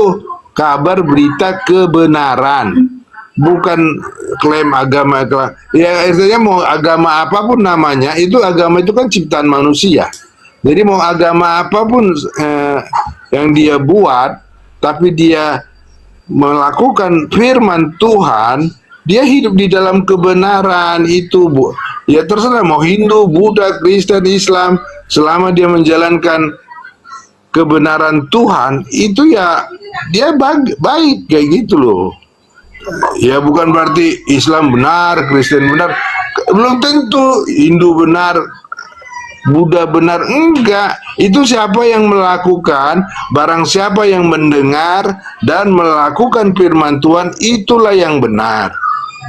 Speaker 1: kabar berita kebenaran, bukan klaim agama. Ya artinya mau agama apapun namanya, itu agama itu kan ciptaan manusia. Jadi mau agama apapun yang dia buat, tapi dia melakukan firman Tuhan, dia hidup di dalam kebenaran itu, Bu. Ya terserah mau Hindu, Buddha, Kristen, Islam, selama dia menjalankan kebenaran Tuhan, itu ya dia baik kayak gitu loh. Ya bukan berarti Islam benar, Kristen benar, belum tentu Hindu benar, Buddha benar, enggak. Itu siapa yang melakukan, barang siapa yang mendengar dan melakukan firman Tuhan, itulah yang benar.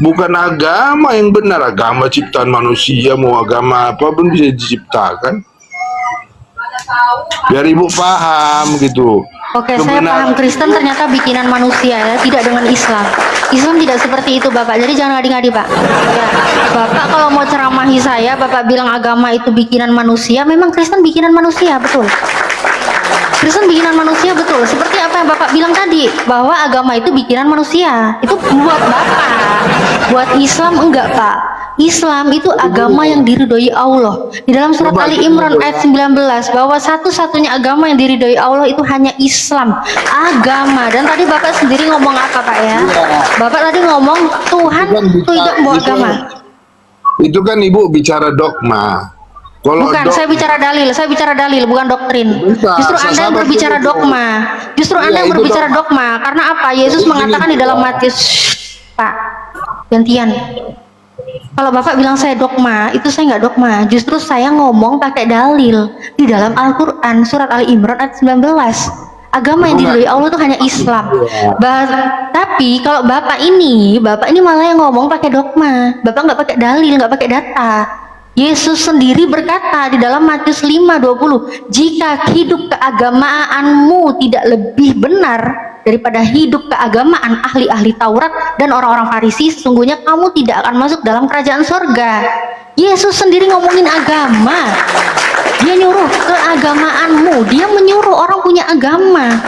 Speaker 1: Bukan agama yang benar. Agama ciptaan manusia, mau agama apa pun bisa diciptakan. Biar ibu paham gitu.
Speaker 2: Oke, saya paham Kristen ternyata bikinan manusia ya, tidak dengan Islam. Islam tidak seperti itu Bapak, jadi jangan ngadi-ngadi Pak ya. Bapak kalau mau ceramahi saya, Bapak bilang agama itu bikinan manusia, memang Kristen bikinan manusia, betul. Kristen bikinan manusia, betul. Seperti apa yang Bapak bilang tadi, bahwa agama itu bikinan manusia. Itu buat Bapak. Buat Islam enggak, Pak. Islam itu agama yang diridhoi Allah. Di dalam surat Ali Imran ayat 19, bahwa satu-satunya agama yang diridhoi Allah itu hanya Islam. Agama. Dan tadi Bapak sendiri ngomong apa, Pak ya? Bapak tadi ngomong Tuhan itu tidak membawa agama.
Speaker 1: Itu kan Ibu bicara dogma. Kalau
Speaker 2: Bukan, saya bicara dalil, bukan doktrin. Justru Anda yang berbicara dogma. Justru Anda yang berbicara dogma. Karena apa? Yesus mengatakan di dalam Matius, Pak, gantian. Kalau Bapak bilang saya dogma, itu saya nggak dogma. Justru saya ngomong pakai dalil di dalam Al-Quran, surat Ali Imran ayat 19. Agama yang diridhoi Allah itu hanya Islam. Tapi kalau Bapak ini malah yang ngomong pakai dogma. Bapak nggak pakai dalil, nggak pakai data. Yesus sendiri berkata di dalam Matius 5:20, jika hidup keagamaanmu tidak lebih benar daripada hidup keagamaan ahli-ahli Taurat dan orang-orang Farisi, sesungguhnya kamu tidak akan masuk dalam kerajaan surga. Yesus sendiri ngomongin agama. Dia nyuruh keagamaanmu, dia menyuruh orang punya agama.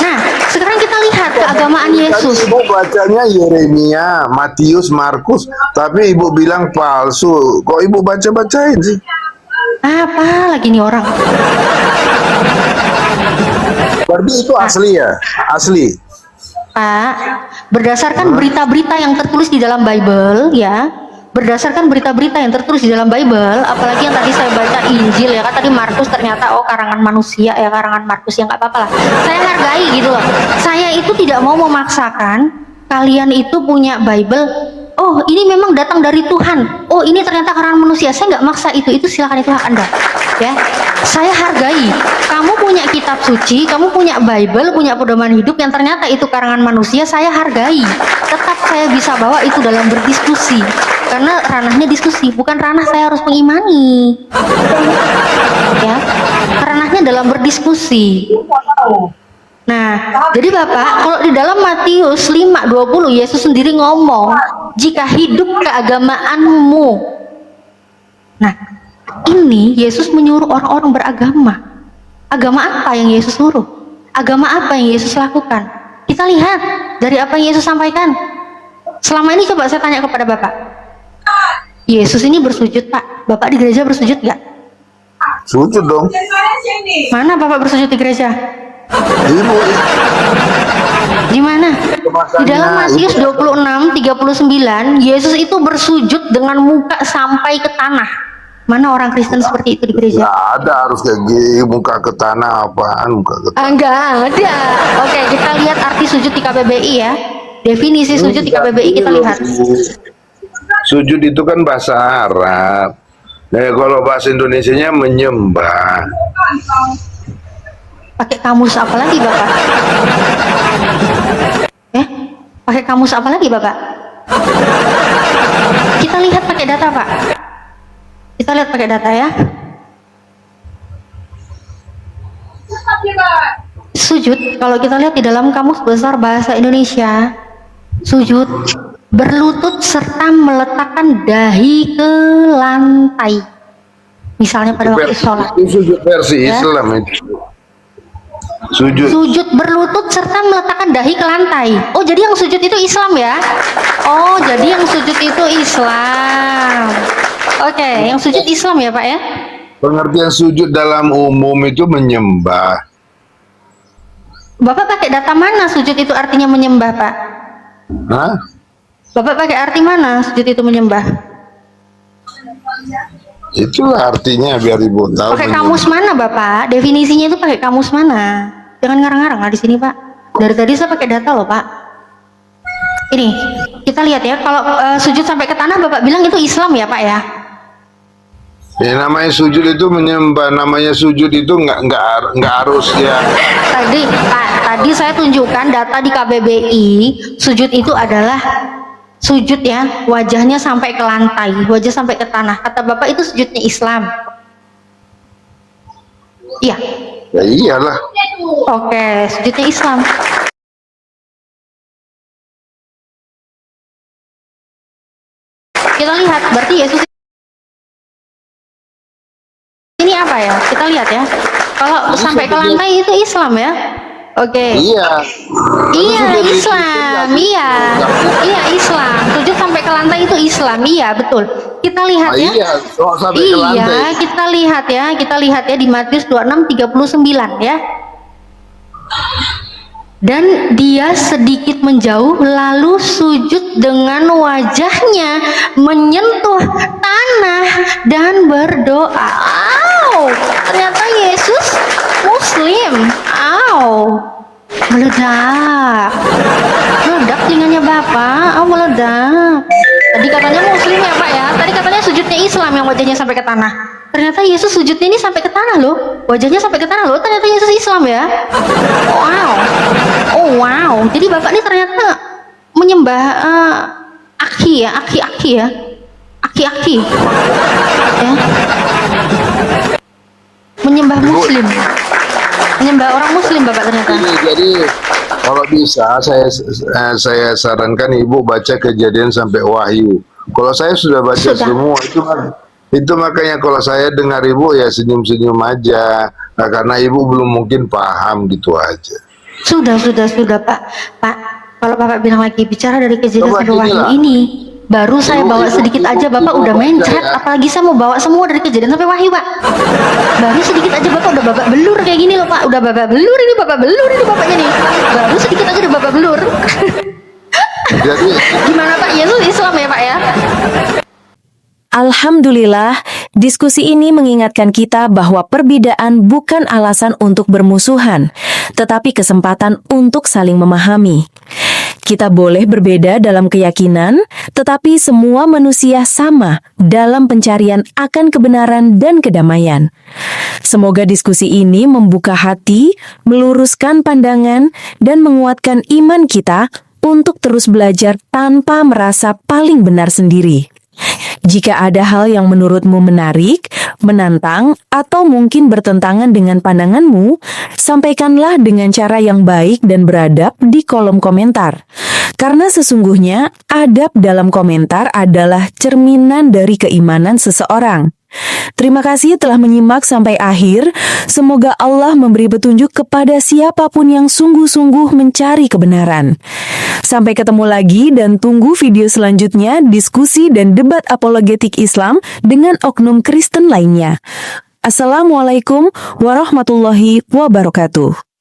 Speaker 2: Nah, sekarang kita lihat keagamaan Yesus.
Speaker 1: Ibu bacanya Yeremia, Matius, Markus, tapi Ibu bilang palsu. Kok Ibu baca-bacain sih?
Speaker 2: Apa lagi nih orang?
Speaker 1: Berarti itu asli ya? Asli.
Speaker 2: Pak, berdasarkan berita-berita yang tertulis di dalam Bible ya, berdasarkan berita-berita yang tertulis di dalam Bible, apalagi yang tadi saya baca Injil ya kan, tadi Markus ternyata karangan manusia ya, karangan Markus, ya nggak apa-apa lah, saya hargai gitu loh. Saya itu tidak mau memaksakan kalian itu punya Bible, oh ini memang datang dari Tuhan, oh ini ternyata karangan manusia, saya nggak maksa itu silakan, itu hak Anda ya. Saya hargai kamu punya kitab suci, kamu punya Bible, punya pedoman hidup yang ternyata itu karangan manusia, saya hargai. Tetap saya bisa bawa itu dalam berdiskusi, karena ranahnya diskusi, bukan ranah saya harus mengimani ya, ranahnya dalam berdiskusi. Nah, jadi Bapak, kalau di dalam Matius 5:20 Yesus sendiri ngomong, jika hidup keagamaanmu. Nah, ini Yesus menyuruh orang-orang beragama. Agama apa yang Yesus suruh? Agama apa yang Yesus lakukan? Kita lihat dari apa yang Yesus sampaikan. Selama ini coba saya tanya kepada Bapak, Yesus ini bersujud Pak, Bapak di gereja bersujud nggak?
Speaker 1: Sujud dong.
Speaker 2: Mana Bapak bersujud di gereja?
Speaker 1: Ibu.
Speaker 2: Di mana? Di dalam Matius 26:39 Yesus itu bersujud dengan muka sampai ke tanah. Mana orang Kristen seperti itu di gereja?
Speaker 1: Nggak ada, harus kayak gini, muka ke tanah, apaan muka ke tanah.
Speaker 2: Enggak ada. Oke, kita lihat arti sujud di KBBI ya. Definisi sujud di KBBI kita lihat.
Speaker 1: Sujud itu kan bahasa Arab. Nah, kalau bahasa Indonesianya menyembah.
Speaker 2: Pakai kamus apa lagi Bapak? Pakai kamus apa lagi Bapak? Kita lihat pakai data Pak. Kita lihat pakai data ya. Sujud, kalau kita lihat di dalam Kamus Besar Bahasa Indonesia, sujud berlutut serta meletakkan dahi ke lantai. Misalnya pada waktu sholat.
Speaker 1: Itu sujud versi
Speaker 2: Ya.
Speaker 1: Islam itu. Sujud
Speaker 2: Berlutut serta meletakkan dahi ke lantai. Oh, jadi yang sujud itu Islam ya? Oh, jadi yang sujud itu Islam. Oke, yang sujud Islam ya Pak ya?
Speaker 1: pengertian sujud dalam umum itu menyembah.
Speaker 2: Bapak pakai data mana sujud itu artinya menyembah Pak?
Speaker 1: Hah?
Speaker 2: Bapak pakai arti mana sujud itu menyembah?
Speaker 1: Itulah artinya biar Ibu tahu.
Speaker 2: Pakai kamus mana Bapak? Definisinya itu pakai kamus mana? Jangan ngarang-ngarang lah di sini Pak. Dari tadi saya pakai data loh Pak. Ini kita lihat ya, kalau sujud sampai ke tanah Bapak bilang itu Islam ya Pak ya?
Speaker 1: Ya, namanya sujud itu menyembah, namanya sujud itu nggak harus ya.
Speaker 2: Tadi saya tunjukkan data di KBBI, sujud itu adalah sujud ya, wajahnya sampai ke lantai, wajah sampai ke tanah. Kata Bapak itu sujudnya Islam. Iya.
Speaker 1: Ya iyalah.
Speaker 2: Oke, sujudnya Islam. kita lihat berarti Yesus ini apa ya? Kita lihat ya. Kalau sampai ke lantai itu Islam ya. Oke.
Speaker 1: Iya.
Speaker 2: Iya
Speaker 1: sudah
Speaker 2: Islam,
Speaker 1: dari-
Speaker 2: iya, iya Islam. Sujud sampai ke lantai itu Islam, iya betul. Kita lihat ya.
Speaker 1: Iya, kok sampai ke
Speaker 2: Iya,
Speaker 1: lantai.
Speaker 2: kita lihat ya di Matius 26:39 ya. Dan dia sedikit menjauh lalu sujud dengan wajahnya menyentuh tanah dan berdoa. Ternyata Yesus Muslim. Meledak. Meledak telinganya Bapak. Meledak. Tadi katanya Muslim ya Pak ya. Tadi katanya sujudnya Islam yang wajahnya sampai ke tanah. Ternyata Yesus sujudnya ini sampai ke tanah loh. Wajahnya sampai ke tanah loh. Ternyata Yesus Islam ya. Wow. Jadi Bapak ini ternyata menyembah aki ya. Aki-aki. Ya. Menyembah Muslim. Menyembah orang Muslim Bapak ternyata.
Speaker 1: Ini jadi kalau bisa saya sarankan Ibu baca Kejadian sampai Wahyu. Kalau saya sudah baca
Speaker 2: Sudah.
Speaker 1: semua itu makanya kalau saya dengar Ibu ya senyum-senyum aja. Nah, karena Ibu belum mungkin paham gitu aja.
Speaker 2: Sudah Pak. Pak, kalau Bapak bilang lagi bicara dari Kejadian
Speaker 1: Coba
Speaker 2: sampai Wahyu
Speaker 1: inilah.
Speaker 2: ini, baru saya
Speaker 1: Ibu-
Speaker 2: bawa
Speaker 1: ibu-
Speaker 2: sedikit
Speaker 1: ibu-
Speaker 2: aja Bapak
Speaker 1: ibu
Speaker 2: udah
Speaker 1: baca
Speaker 2: mencret,
Speaker 1: ya.
Speaker 2: apalagi saya mau bawa semua dari Kejadian sampai Wahyu Pak. Baru sedikit aja Bapak udah babak belur kayak gini loh Pak, udah babak belur ini Bapaknya nih. Baru sedikit aja udah babak belur.
Speaker 1: Jadi
Speaker 2: Gimana Pak? Yesus Islam ya Pak ya?
Speaker 3: Alhamdulillah, diskusi ini mengingatkan kita bahwa perbedaan bukan alasan untuk bermusuhan, tetapi kesempatan untuk saling memahami. Kita boleh berbeda dalam keyakinan, tetapi semua manusia sama dalam pencarian akan kebenaran dan kedamaian. Semoga diskusi ini membuka hati, meluruskan pandangan, dan menguatkan iman kita untuk terus belajar tanpa merasa paling benar sendiri. Jika ada hal yang menurutmu menarik, menantang, atau mungkin bertentangan dengan pandanganmu, sampaikanlah dengan cara yang baik dan beradab di kolom komentar. Karena sesungguhnya adab dalam komentar adalah cerminan dari keimanan seseorang. Terima kasih telah menyimak sampai akhir. Semoga Allah memberi petunjuk kepada siapapun yang sungguh-sungguh mencari kebenaran. Sampai ketemu lagi dan tunggu video selanjutnya diskusi dan debat apologetik Islam dengan oknum Kristen lainnya. Assalamualaikum warahmatullahi wabarakatuh.